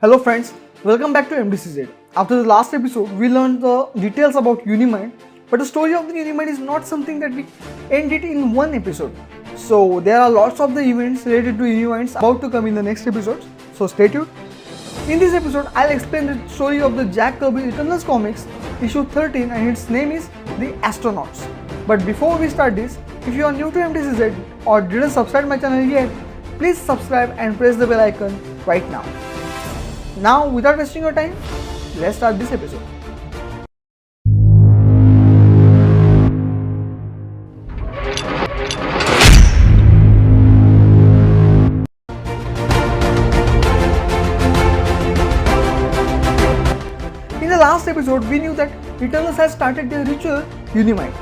Hello friends, welcome back to MDCZ. After the last episode, we learned the details about Unimind, but the story of the Unimind is not something that we ended in one episode. So there are lots of the events related to Uniminds about to come in the next episode, so stay tuned. In this episode, I'll explain the story of the Jack Kirby Eternals comics, issue 13, and its name is The Astronauts. But before we start this, if you are new to MDCZ or didn't subscribe my channel yet, please subscribe and press the bell icon right now. Now, without wasting your time, let's start this episode. In the last episode, we knew that Eternals has started their ritual Unimind.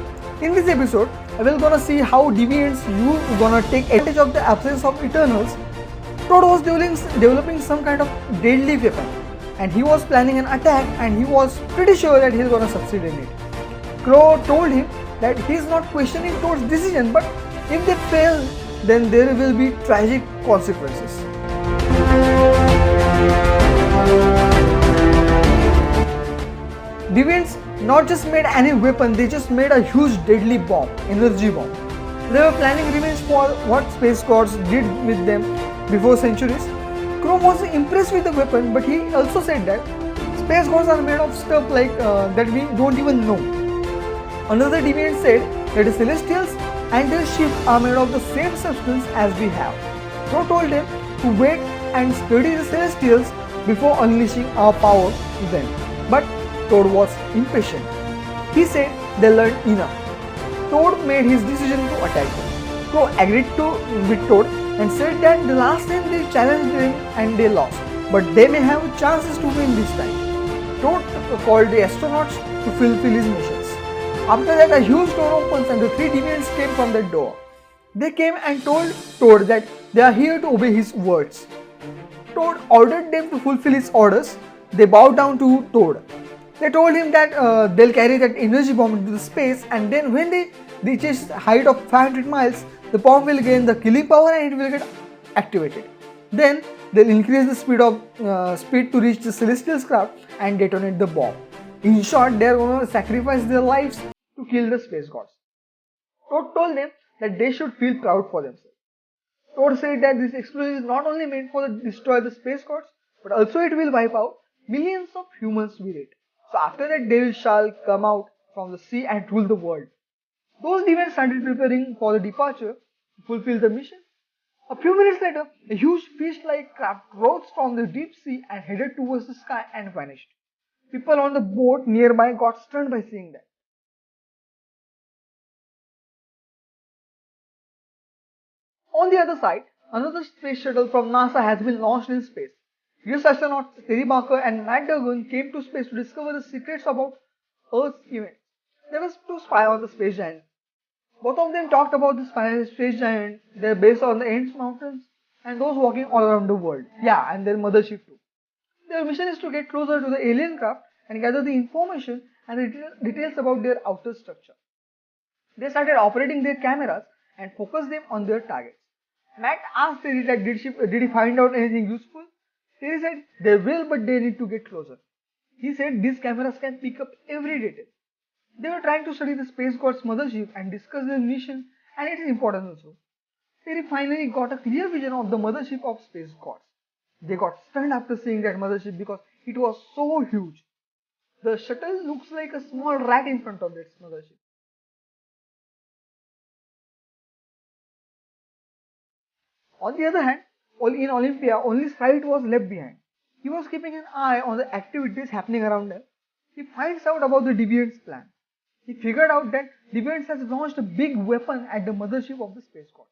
In this episode, we're gonna see how Deviants you gonna take advantage of the absence of Eternals. Toad was developing some kind of deadly weapon, and he was planning an attack, and he was pretty sure that he's gonna succeed in it. Crow told him that he's not questioning Toad's decision, but if they fail, then there will be tragic consequences. Deviants not just made any weapon, they just made a huge deadly bomb, energy bomb. They were planning revenge for what Space Gods did with them before centuries. Crow was impressed with the weapon, but he also said that Space Gods are made of stuff like that we don't even know. Another deviant said that the Celestials and their ship are made of the same substance as we have. Crow told them to wait and study the Celestials before unleashing our power to them. But Toad was impatient. He said they learned enough. Toad made his decision to attack them. Crow agreed with Toad and said that the last time they challenged them and they lost, but they may have chances to win this time. Toad called the astronauts to fulfill his missions. After that, a huge door opens and the three deviants came from that door. They came and told Toad that they are here to obey his words. Toad ordered them to fulfill his orders. They bowed down to Toad. They told him that they'll carry that energy bomb into the space, and then when they reach a height of 500 miles, the bomb will gain the killing power and it will get activated. Then they'll increase the speed to reach the Celestial craft and detonate the bomb. In short, they're going to sacrifice their lives to kill the Space Gods. Toad told them that they should feel proud for themselves. Toad said that this explosion is not only meant for destroy the Space Gods, but also it will wipe out millions of humans with it. So after that, they shall come out from the sea and rule the world. Those deviants started preparing for the departure to fulfill the mission. A few minutes later, a huge fish-like craft rose from the deep sea and headed towards the sky and vanished. People on the boat nearby got stunned by seeing that. On the other side, another space shuttle from NASA has been launched in space. US astronauts Terry Barker and Matt Dugan came to space to discover the secrets about Earth's events. There was to spy on the space giant. Both of them talked about the space giant, their base on the Ants Mountains, and those walking all around the world. Yeah, and their mothership too. Their mission is to get closer to the alien craft and gather the information and the details about their outer structure. They started operating their cameras and focused them on their targets. Matt asked Terry that did he find out anything useful? Terry said they will, but they need to get closer. He said these cameras can pick up every detail. They were trying to study the Space Gods mothership and discuss their mission and its importance also. Terry finally got a clear vision of the mothership of Space Gods. They got stunned after seeing that mothership because it was so huge. The shuttle looks like a small rat in front of its mothership. On the other hand, in Olympia, only Sprite was left behind. He was keeping an eye on the activities happening around him. He finds out about the Deviants' plan. He figured out that Deviants has launched a big weapon at the mothership of the Space Gods.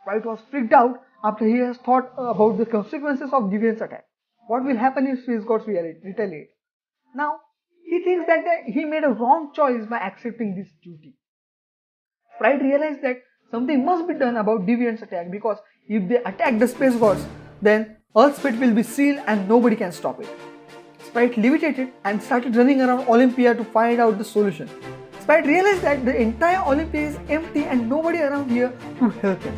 Sprite was freaked out after he has thought about the consequences of Deviants' attack. What will happen if Space Gods retaliate? Now, he thinks that he made a wrong choice by accepting this duty. Sprite realized that something must be done about Deviants' attack, because if they attack the Space Gods, then Earth's fate will be sealed and nobody can stop it. Sprite levitated and started running around Olympia to find out the solution. Sprite realized that the entire Olympia is empty and nobody around here to help him.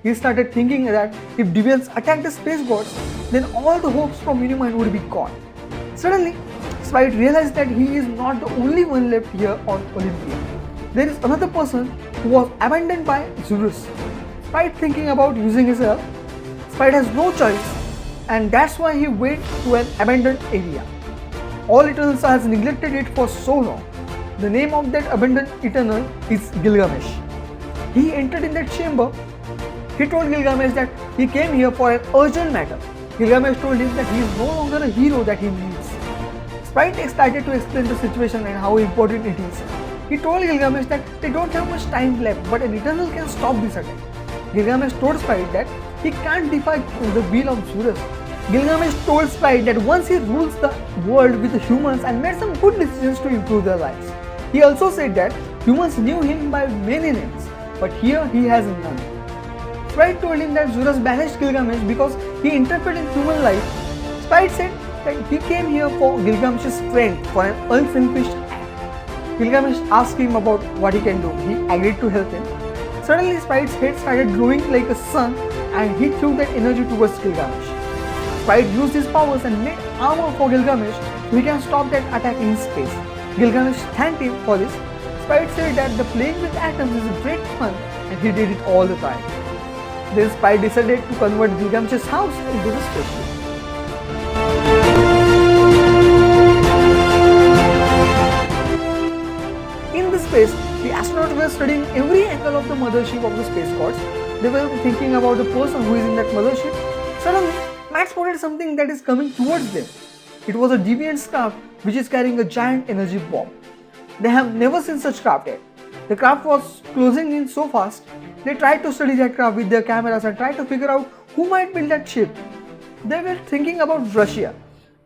he started thinking that if deviants attacked the space gods, then all the hopes from Unimind would be gone. Suddenly, Sprite realized that he is not the only one left here on Olympia. There is another person who was abandoned by Zurus. Sprite thinking about using his help. Sprite has no choice, and that's why he went to an abandoned area. All Eternals has neglected it for so long. The name of that abandoned Eternal is Gilgamesh. He entered in that chamber. He told Gilgamesh that he came here for an urgent matter. Gilgamesh told him that he is no longer a hero that he needs. Sprite started to explain the situation and how important it is. He told Gilgamesh that they don't have much time left, but an Eternal can stop this attack. Gilgamesh told Sprite that he can't defy the will of Zurus. Gilgamesh told Sprite that once he rules the world with the humans and made some good decisions to improve their lives. He also said that humans knew him by many names, but here he has none. Sprite told him that Zurus banished Gilgamesh because he interfered in human life. Sprite said that he came here for Gilgamesh's strength, for an unselfish act. Gilgamesh asked him about what he can do. He agreed to help him. Suddenly Sprite's head started glowing like a sun and he threw that energy towards Gilgamesh. Sprite used his powers and made armor for Gilgamesh so he can stop that attack in space. Gilgamesh thanked him for this. Sprite said that the playing with atoms is a great fun and he did it all the time. Then Sprite decided to convert Gilgamesh's house into the spaceship. In the space, the astronauts were studying every angle of the mothership of the space gods. They were thinking about the person who is in that mothership. Suddenly, Matt spotted something that is coming towards them. It was a deviant craft which is carrying a giant energy bomb. They have never seen such craft yet. The craft was closing in so fast. They tried to study that craft with their cameras and tried to figure out who might build that ship. They were thinking about Russia.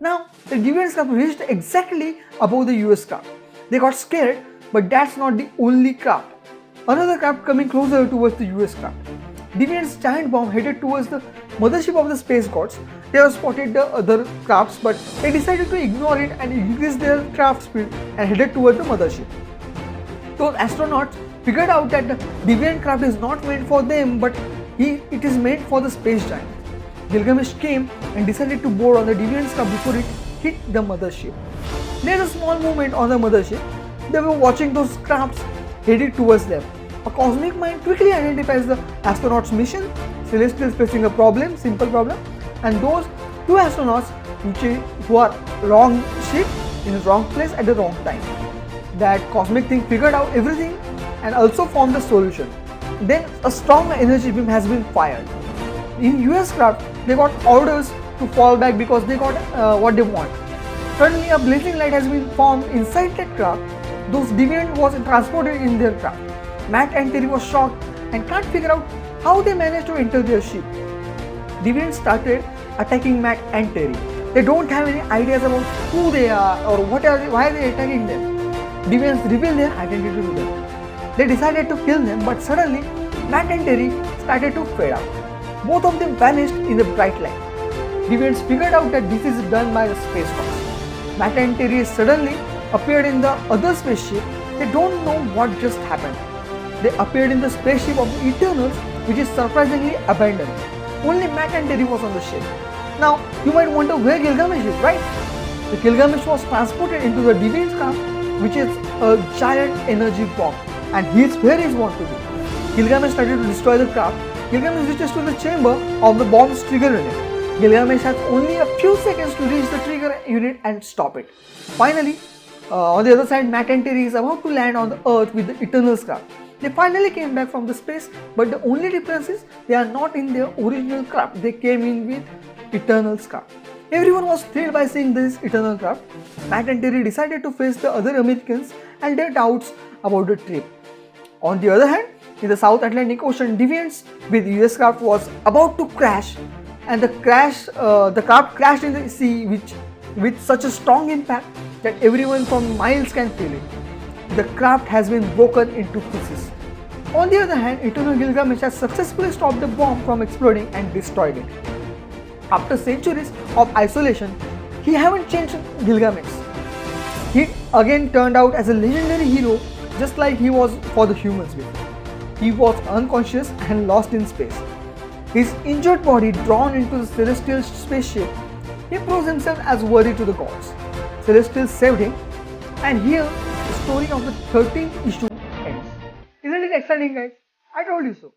Now, the deviant craft reached exactly above the US craft. They got scared, but that's not the only craft. Another craft coming closer towards the US craft. Deviant's giant bomb headed towards the mothership of the space gods. They have spotted the other crafts, but they decided to ignore it and increase their craft speed and headed towards the mothership. Those astronauts figured out that the deviant craft is not meant for them, but it is meant for the space giant. Gilgamesh came and decided to board on the deviant craft before it hit the mothership. There is a small movement on the mothership. They were watching those crafts headed towards them. A cosmic mind quickly identifies the astronauts' mission, Celestials facing a problem, simple problem, and those two astronauts who are wrong ship in the wrong place at the wrong time. That cosmic thing figured out everything and also found the solution. Then a strong energy beam has been fired. In US craft, they got orders to fall back because they got what they want. Suddenly a blazing light has been formed inside that craft. Those deviant was transported in their craft. Matt and Terry was shocked and can't figure out how they managed to enter their ship. Deviants started attacking Matt and Terry. They don't have any ideas about who they are or why they are attacking them. Deviants revealed their identity to them. They decided to kill them, but suddenly Matt and Terry started to fade out. Both of them vanished in the bright light. Deviants figured out that this is done by the space force. Matt and Terry suddenly appeared in the other spaceship. They don't know what just happened. They appeared in the spaceship of the Eternals, which is surprisingly abandoned. Only Matt and Terry was on the ship. Now, you might wonder where Gilgamesh is, right? The Gilgamesh was transported into the deviant craft, which is a giant energy bomb, and he's where he's want to be. Gilgamesh started to destroy the craft. Gilgamesh reaches to the chamber of the bomb's trigger unit. Gilgamesh has only a few seconds to reach the trigger unit and stop it. Finally, on the other side, Matt and Terry is about to land on the Earth with the Eternals craft. They finally came back from the space, but the only difference is they are not in their original craft. They came in with Eternals craft. Everyone was thrilled by seeing this Eternal craft. Matt and Terry decided to face the other Americans and their doubts about the trip. On the other hand, in the South Atlantic Ocean, Deviants with US craft was about to crash, and the craft crashed in the sea with such a strong impact that everyone from miles can feel it. The craft has been broken into pieces. On the other hand, Eternal Gilgamesh has successfully stopped the bomb from exploding and destroyed it. After centuries of isolation, he haven't changed Gilgamesh. He again turned out as a legendary hero, just like he was for the humans before. He was unconscious and lost in space. his injured body drawn into the Celestial spaceship, he proves himself as worthy to the gods. Celestial saved him, and here the story of the 13th issue ends. Isn't it exciting, guys? I told you so.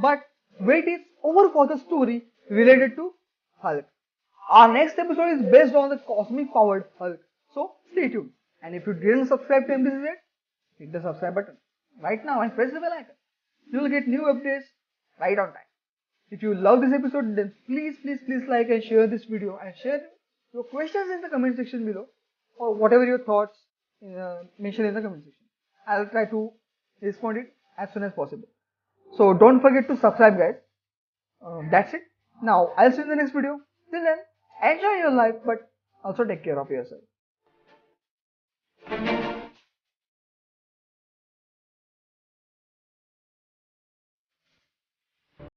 But wait is over for the story related to Hulk. Our next episode is based on the cosmic powered Hulk. So stay tuned. And if you didn't subscribe to MBC yet, hit the subscribe button right now and press the bell icon. You will get new updates right on time. If you love this episode, then please like and share this video and share your questions in the comment section below, or whatever your thoughts mention in the comment section. I'll try to respond it as soon as possible. So don't forget to subscribe, guys. That's it. Now I'll see you in the next video. Till then, enjoy your life, but also take care of yourself.